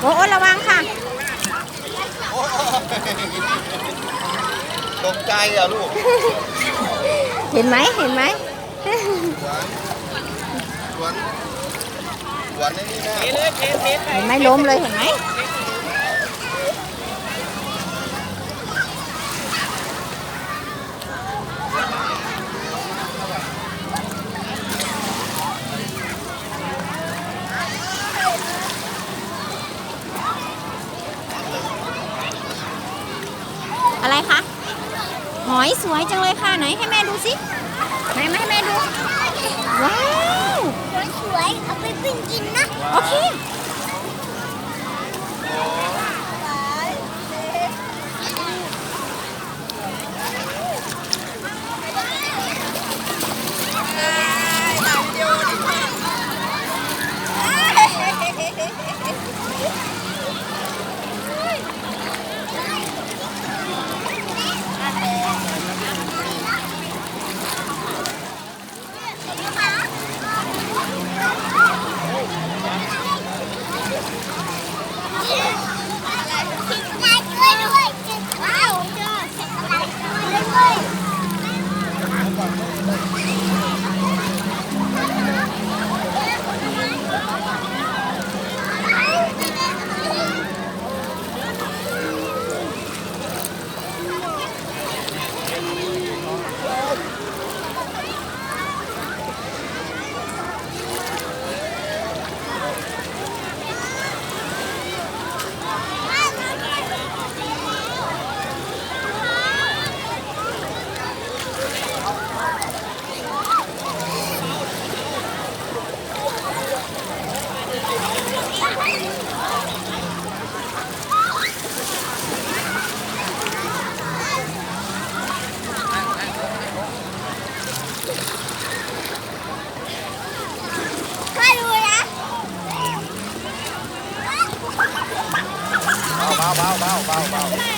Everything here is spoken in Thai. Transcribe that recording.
โอ้ระวังค่ะตกใจอ่ะลูกเห็นไหมเห็นไหมหวานหวานนี่นะเห็นไหมล้มเลยเห็นไหมอะไรคะหอยสวยจังเลยค่ะไหนให้แม่ดูสิไหนให้แม่ดูว้าวสวยเอาไปปิ้งกินนะโอเคเบา